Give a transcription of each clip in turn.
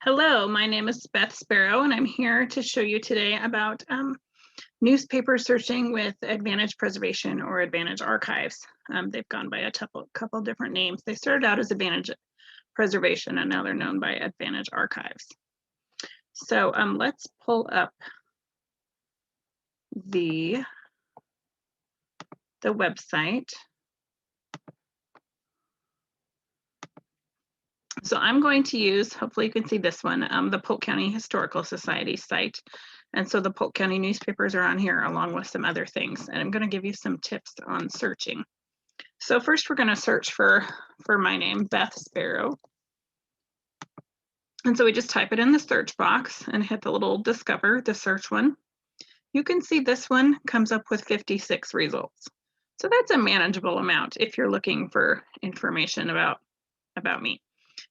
Hello, my name is Beth Sparrow, and I'm here to show you today about newspaper searching with Advantage Preservation or Advantage Archives. They've gone by a couple different names. They started out as Advantage Preservation, and now they're known by Advantage Archives. So let's pull up the website. So I'm going to use, hopefully you can see this one, the Polk County Historical Society site. And so the Polk County newspapers are on here along with some other things. And I'm going to give you some tips on searching. So first we're going to search for my name, Beth Sparrow. And so we just type it in the search box and hit the little discover, the search one. You can see this one comes up with 56 results. So that's a manageable amount if you're looking for information about me.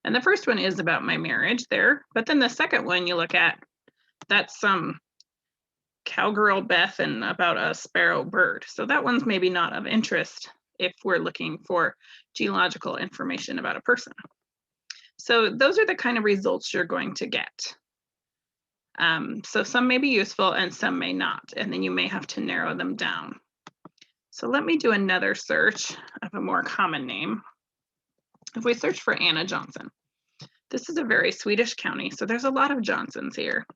And the first one is about my marriage there, but then the second one you look at, that's some cowgirl Beth and about a sparrow bird. So that one's maybe not of interest if we're looking for geological information about a person. So those are the kind of results you're going to get. So some may be useful and some may not, and then you may have to narrow them down. So let me do another search of a more common name. If we search for Anna Johnson, this is a very Swedish county, so there's a lot of Johnsons here.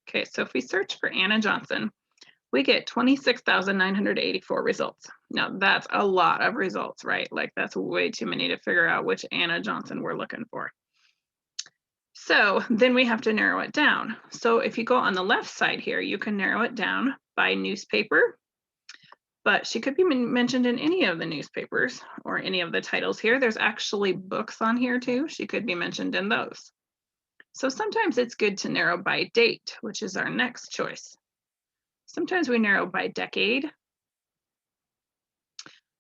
Okay, so if we search for Anna Johnson, we get 26,984 results. Now that's a lot of results, right? Like that's way too many to figure out which Anna Johnson we're looking for. So then we have to narrow it down. So if you go on the left side here, you can narrow it down by newspaper, but she could be mentioned in any of the newspapers or any of the titles here. There's actually books on here too. She could be mentioned in those. So sometimes it's good to narrow by date, which is our next choice. Sometimes we narrow by decade.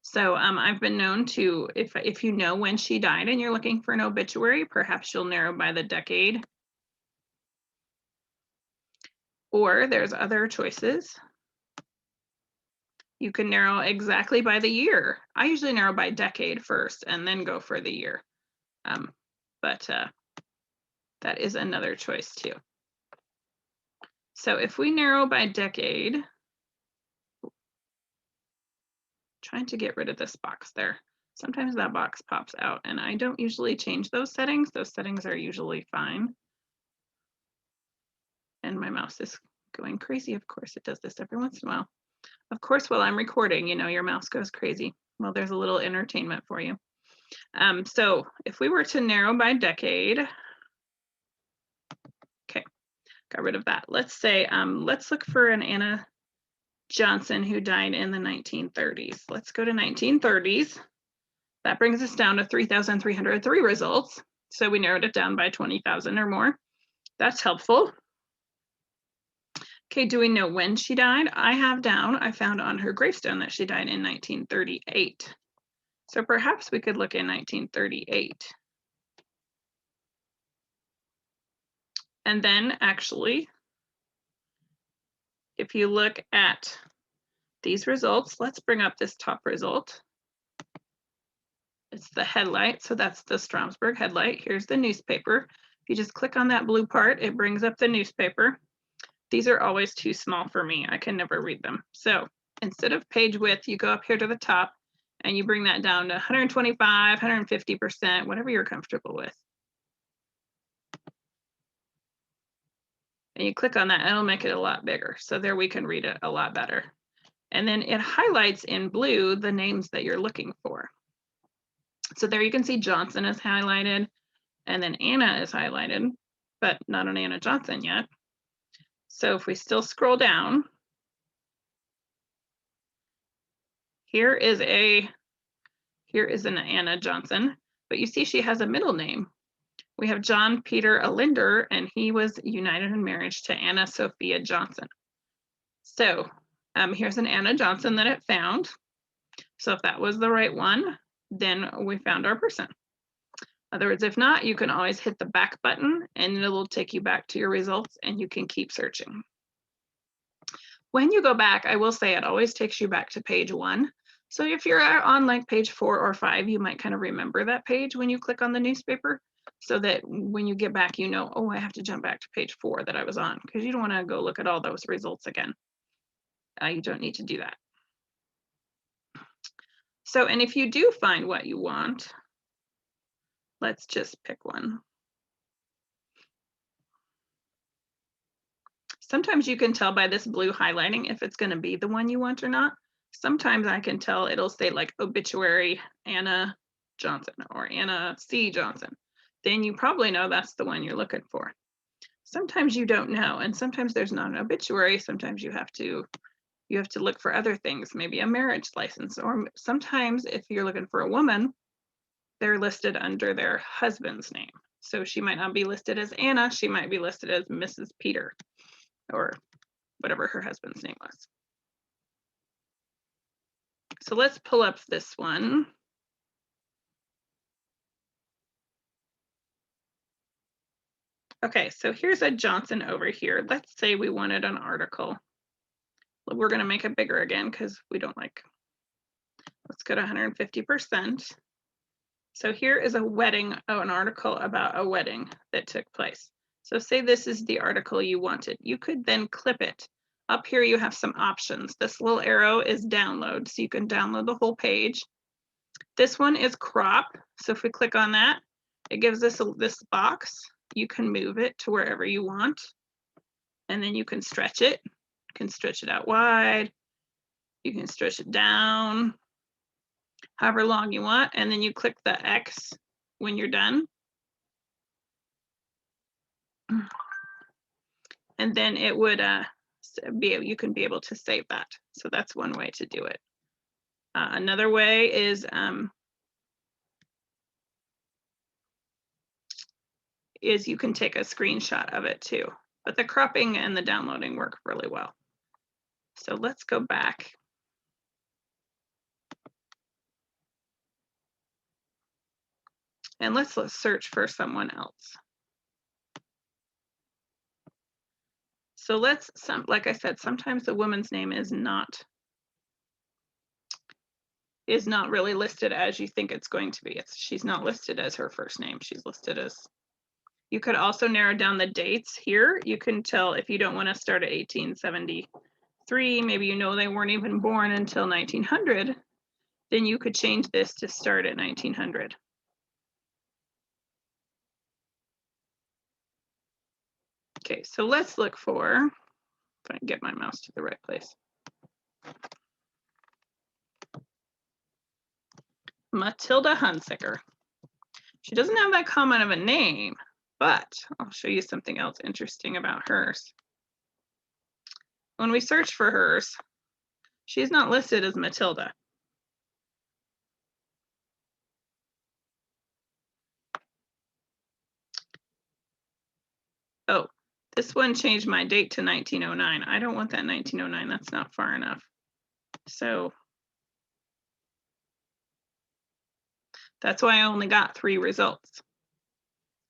So I've been known to, if you know when she died and you're looking for an obituary, perhaps you'll narrow by the decade. Or there's other choices. You can narrow exactly by the year. I usually narrow by decade first and then go for the year. But that is another choice too. So if we narrow by decade, trying to get rid of this box there. Sometimes that box pops out and I don't usually change those settings. Those settings are usually fine. And my mouse is going crazy. Of course, it does this every once in a while. Of course, while I'm recording, you know, your mouse goes crazy. Well, there's a little entertainment for you. So if we were to narrow by decade, okay, got rid of that. Let's say, let's look for an Anna Johnson who died in the 1930s. Let's go to 1930s. That brings us down to 3,303 results. So we narrowed it down by 20,000 or more. That's helpful. Okay, do we know when she died? I found on her gravestone that she died in 1938. So perhaps we could look in 1938. And then actually, if you look at these results, let's bring up this top result. It's the headlight, so that's the Stromsburg headlight. Here's the newspaper. If you just click on that blue part, it brings up the newspaper. These are always too small for me. I can never read them. So instead of page width, you go up here to the top and you bring that down to 125, 150%, whatever you're comfortable with. And you click on that, it'll make it a lot bigger. So there we can read it a lot better. And then it highlights in blue the names that you're looking for. So there you can see Johnson is highlighted and then Anna is highlighted, but not an Anna Johnson yet. So if we still scroll down, here is an Anna Johnson, but you see she has a middle name. We have John Peter Alinder, and he was united in marriage to Anna Sophia Johnson. So here's an Anna Johnson that it found. So if that was the right one, then we found our person. In other words, if not, you can always hit the back button and it will take you back to your results and you can keep searching. When you go back, I will say it always takes you back to page 1. So if you're on like page 4 or 5, you might kind of remember that page when you click on the newspaper. so that when you get back, you know, oh, I have to jump back to page 4 that I was on, because you don't want to go look at all those results again. You don't need to do that. So, and if you do find what you want, let's just pick one. Sometimes you can tell by this blue highlighting if it's going to be the one you want or not. Sometimes I can tell, it'll say like obituary Anna Johnson or Anna C. Johnson. Then you probably know that's the one you're looking for. Sometimes you don't know, and sometimes there's not an obituary. Sometimes you have to look for other things, maybe a marriage license, or sometimes if you're looking for a woman, they're listed under their husband's name. So she might not be listed as Anna, she might be listed as Mrs. Peter, or whatever her husband's name was. So let's pull up this one. Okay, so here's a Johnson over here. Let's say we wanted an article. We're going to make it bigger again because we don't like. Let's go to 150%. So here is a wedding, an article about a wedding that took place. So say this is the article you wanted. You could then clip it. Up here you have some options. This little arrow is download, so you can download the whole page. This one is crop. So if we click on that, it gives us this box. You can move it to wherever you want. And then you can stretch it. You can stretch it out wide. You can stretch it down however long you want. And then you click the X when you're done. And then it would you can be able to save that. So that's one way to do it. Another way is you can take a screenshot of it too. But the cropping and the downloading work really well. So let's go back. And let's search for someone else. So like I said, sometimes the woman's name is not really listed as you think it's going to be. She's not listed as her first name. She's listed as. You could also narrow down the dates here. You can tell if you don't want to start at 1873, maybe you know they weren't even born until 1900, then you could change this to start at 1900. Okay, so let's look for, if I can get my mouse to the right place. Matilda Hunsicker. She doesn't have that common of a name, but I'll show you something else interesting about hers. When we search for hers, she's not listed as Matilda. Oh, this one changed my date to 1909. I don't want that 1909. That's not far enough. So that's why I only got 3 results.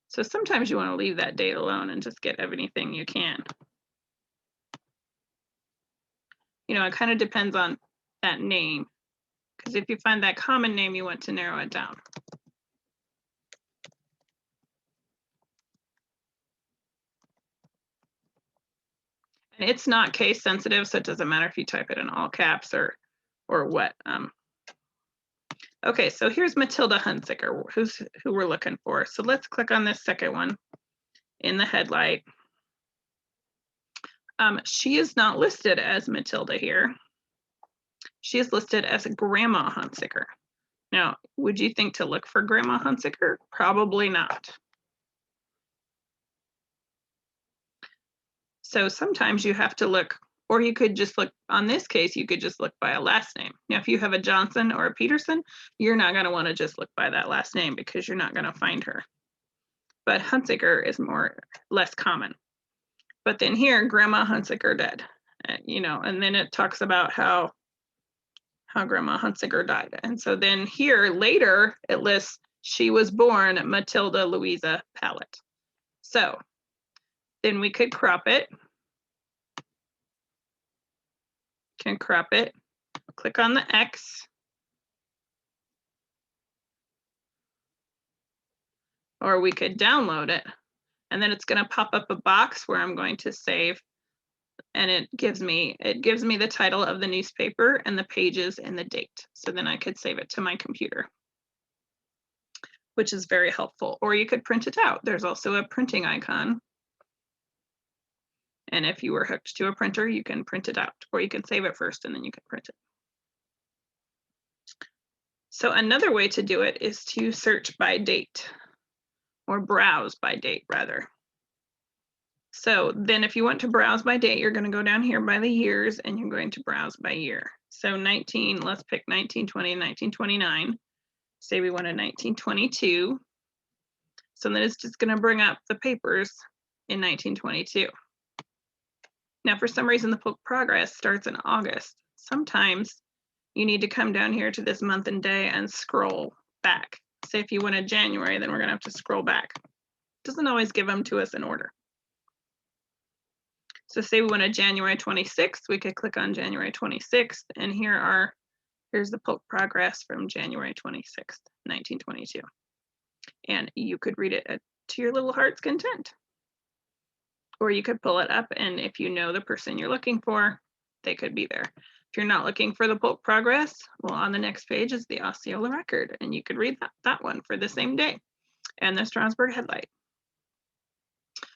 So sometimes you want to leave that date alone and just get everything you can. You know, it kind of depends on that name, because if you find that common name, you want to narrow it down. And it's not case sensitive, so it doesn't matter if you type it in all caps or what. Okay, so here's Matilda Hunsicker, who we're looking for. So let's click on this second one in the headlight. She is not listed as Matilda here. She is listed as Grandma Hunsicker. Now, would you think to look for Grandma Hunsicker? Probably not. So sometimes you have to look, or you could just look, on this case, you could just look by a last name. Now, if you have a Johnson or a Peterson, you're not going to want to just look by that last name because you're not going to find her. But Hunsicker is less common. But then here, Grandma Hunsicker dead, you know, and then it talks about how Grandma Hunsicker died. And so then here later it lists she was born Matilda Louisa Pallet. So then we could crop it. Can crop it. Click on the X. or we could download it, and then it's going to pop up a box where I'm going to save, and it gives me the title of the newspaper and the pages and the date. So then I could save it to my computer, which is very helpful. Or you could print it out. There's also a printing icon. And if you were hooked to a printer, you can print it out, or you can save it first and then you can print it. So another way to do it is to search by date, or browse by date rather. So then if you want to browse by date, you're going to go down here by the years and you're going to browse by year. So let's pick 1920 and 1929. Say we wanted 1922. So then it's just going to bring up the papers in 1922. Now, for some reason, the Polk Progress starts in August. Sometimes you need to come down here to this month and day and scroll back. Say if you wanted January, then we're going to have to scroll back. It doesn't always give them to us in order. So say we wanted January 26th, we could click on January 26th, and here's the Polk Progress from January 26th, 1922. And you could read it to your little heart's content. Or you could pull it up, and if you know the person you're looking for, they could be there. If you're not looking for the Polk Progress, well, on the next page is the Osceola Record, and you could read that one for the same day, and the Strasburg Headlight.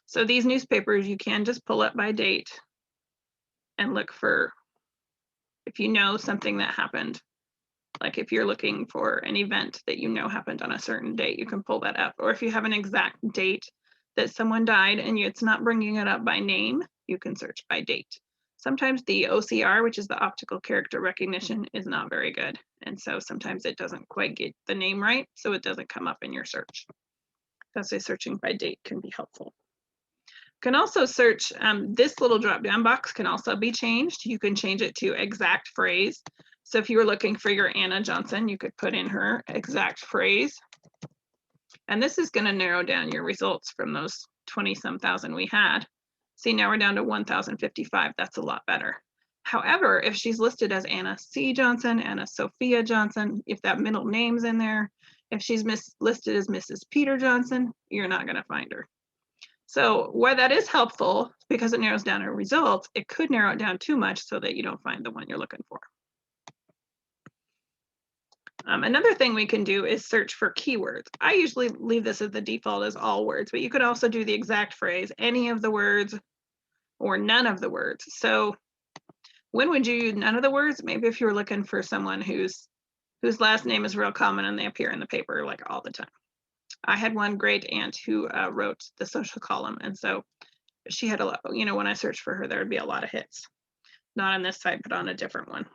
So these newspapers, you can just pull up by date and look for, if you know something that happened, like if you're looking for an event that you know happened on a certain date, you can pull that up. Or if you have an exact date that someone died and it's not bringing it up by name, you can search by date. Sometimes the OCR, which is the optical character recognition, is not very good. And so sometimes it doesn't quite get the name right, so it doesn't come up in your search. That's why searching by date can be helpful. You can also search, this little drop-down box can also be changed. You can change it to exact phrase. So if you were looking for your Anna Johnson, you could put in her exact phrase. And this is going to narrow down your results from those 20-some thousand we had. See, now we're down to 1,055. That's a lot better. However, if she's listed as Anna C. Johnson, Anna Sophia Johnson, if that middle name's in there, if she's listed as Mrs. Peter Johnson, you're not going to find her. So where that is helpful, because it narrows down our results, it could narrow it down too much so that you don't find the one you're looking for. Another thing we can do is search for keywords. I usually leave this as the default as all words, but you could also do the exact phrase, any of the words, or none of the words. So when would you use none of the words? Maybe if you were looking for someone whose last name is real common and they appear in the paper like all the time. I had one great aunt who wrote the social column, and so she had a lot, when I searched for her, there would be a lot of hits. Not on this site, but on a different one.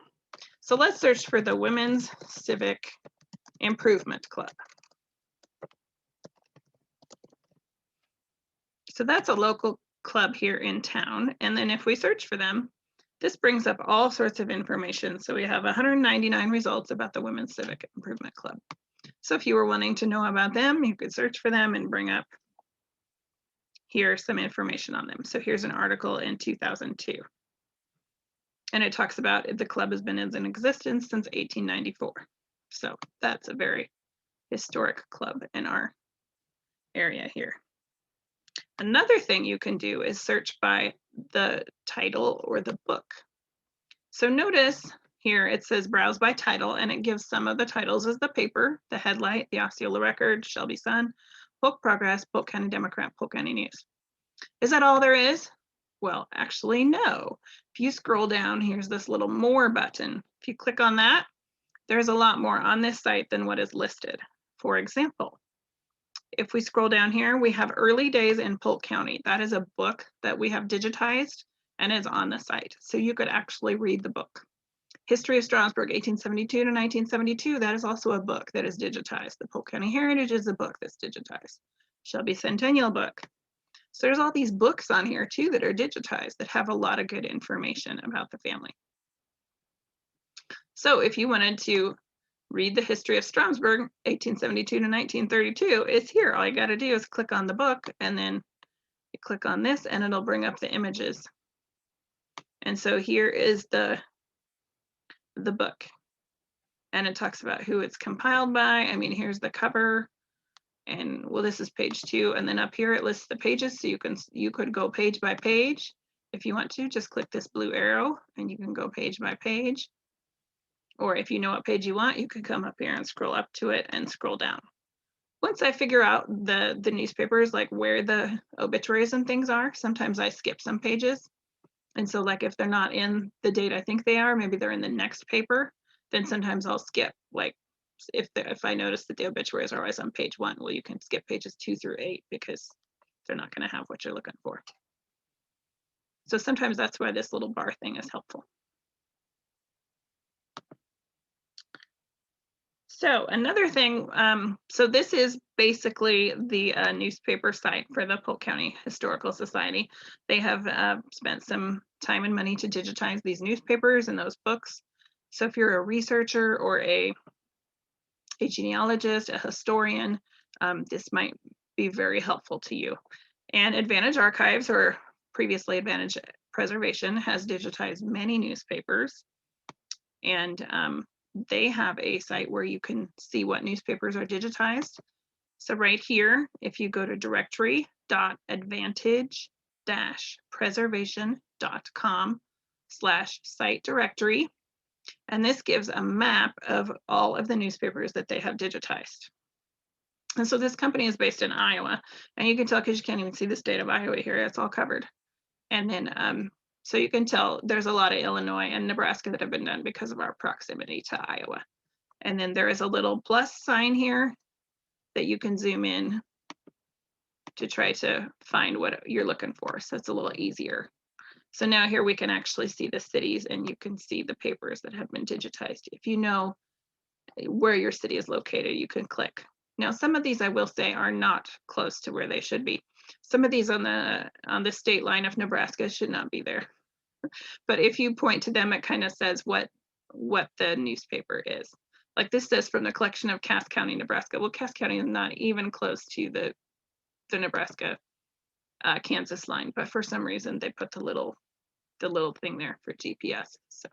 So let's search for the Women's Civic Improvement Club. So that's a local club here in town. And then if we search for them, this brings up all sorts of information. So we have 199 results about the Women's Civic Improvement Club. So if you were wanting to know about them, you could search for them and bring up here some information on them. So here's an article in 2002. And it talks about the club has been in existence since 1894. So that's a very historic club in our area here. Another thing you can do is search by the title or the book. So notice here it says browse by title, and it gives some of the titles as the paper, the Headlight, the Osceola Record, Shelby Sun, Polk Progress, Polk County Democrat, Polk County News. Is that all there is? Well, actually, no. If you scroll down, here's this little more button. If you click on that, there's a lot more on this site than what is listed. For example, if we scroll down here, we have Early Days in Polk County. That is a book that we have digitized and is on the site. So you could actually read the book. History of Strasburg, 1872 to 1972. That is also a book that is digitized. The Polk County Heritage is a book that's digitized. Shelby Centennial book. So there's all these books on here too that are digitized that have a lot of good information about the family. So if you wanted to read the history of Strasburg, 1872 to 1932, it's here. All you got to do is click on the book, and then you click on this and it'll bring up the images. And so here is the book, and it talks about who it's compiled by. I mean, here's the cover, And well, this is page 2, and then up here it lists the pages, so you could go page by page if you want to. Just click this blue arrow and you can go page by page. Or if you know what page you want, you could come up here and scroll up to it and scroll down. Once I figure out the newspapers, like where the obituaries and things are, sometimes I skip some pages. And so like if they're not in the date I think they are, maybe they're in the next paper, then sometimes I'll skip. Like if I notice that the obituaries are always on page 1, well, you can skip pages 2 through 8 because they're not going to have what you're looking for. So sometimes that's why this little bar thing is helpful. So another thing, so this is basically the newspaper site for the Polk County Historical Society. They have spent some time and money to digitize these newspapers and those books. So if you're a researcher or a genealogist, a historian, this might be very helpful to you. And Advantage Archives, or previously Advantage Preservation, has digitized many newspapers. And they have a site where you can see what newspapers are digitized. So right here, if you go to directory.advantage-preservation.com/site directory, and this gives a map of all of the newspapers that they have digitized. And so this company is based in Iowa, and you can tell because you can't even see the state of Iowa here, it's all covered. And then so you can tell there's a lot of Illinois and Nebraska that have been done because of our proximity to Iowa. And then there is a little plus sign here that you can zoom in to try to find what you're looking for. So it's a little easier. So now here we can actually see the cities, and you can see the papers that have been digitized. If you know where your city is located, you can click. Now, some of these I will say are not close to where they should be. Some of these on the state line of Nebraska should not be there. But if you point to them, it kind of says what the newspaper is. Like this says from the collection of Cass County, Nebraska. Well, Cass County is not even close to the Nebraska Kansas line, but for some reason they put the little thing there for GPS. So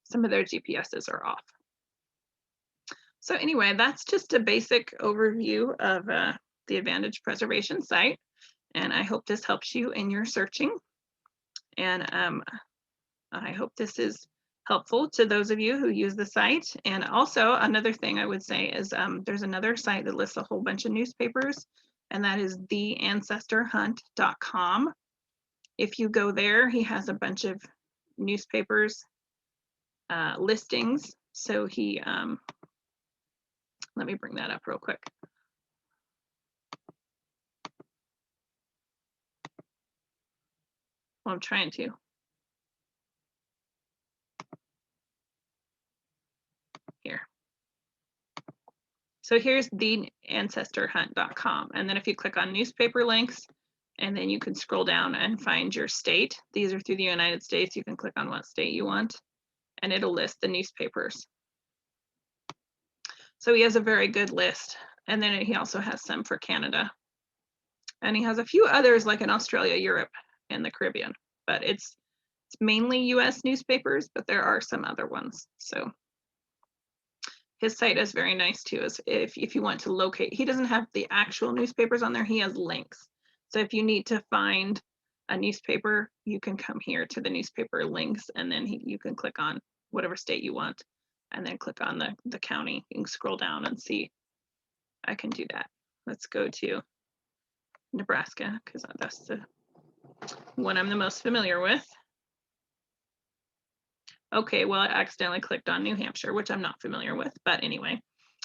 some of their GPSs are off. So anyway, that's just a basic overview of the Advantage Preservation site. And I hope this helps you in your searching. And I hope this is helpful to those of you who use the site. And also another thing I would say is there's another site that lists a whole bunch of newspapers, and that is theancestorhunt.com. If you go there, he has a bunch of newspapers listings. So he, let me bring that up real quick. Well, I'm trying to. Here. So here's theancestorhunt.com. And then if you click on newspaper links, and then you can scroll down and find your state. These are through the United States. You can click on what state you want, and it'll list the newspapers. So he has a very good list. And then he also has some for Canada. And he has a few others like in Australia, Europe, and the Caribbean. But it's mainly US newspapers, but there are some other ones. So his site is very nice too, is if you want to locate. He doesn't have the actual newspapers on there, he has links. So if you need to find a newspaper, you can come here to the newspaper links, and then you can click on whatever state you want, and then click on the county. You can scroll down and see. I can do that. Let's go to Nebraska, because that's the one I'm the most familiar with. Okay, well, I accidentally clicked on New Hampshire, which I'm not familiar with, but anyway.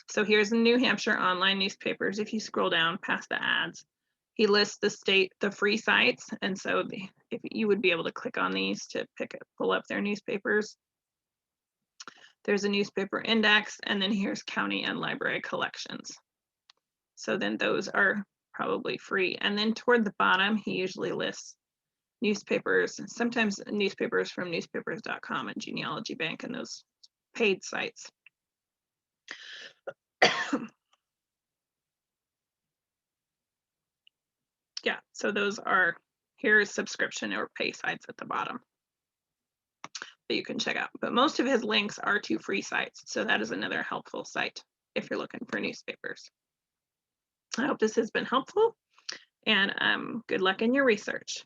So here's the New Hampshire online newspapers. If you scroll down past the ads, he lists the free sites, and so if you would be able to click on these to pull up their newspapers. There's a newspaper index, and then here's county and library collections. So then those are probably free. And then toward the bottom, he usually lists newspapers, sometimes newspapers from newspapers.com and Genealogy Bank and those paid sites. Yeah, so those are, here's subscription or pay sites at the bottom that you can check out. But most of his links are to free sites. So that is another helpful site if you're looking for newspapers. I hope this has been helpful, and good luck in your research.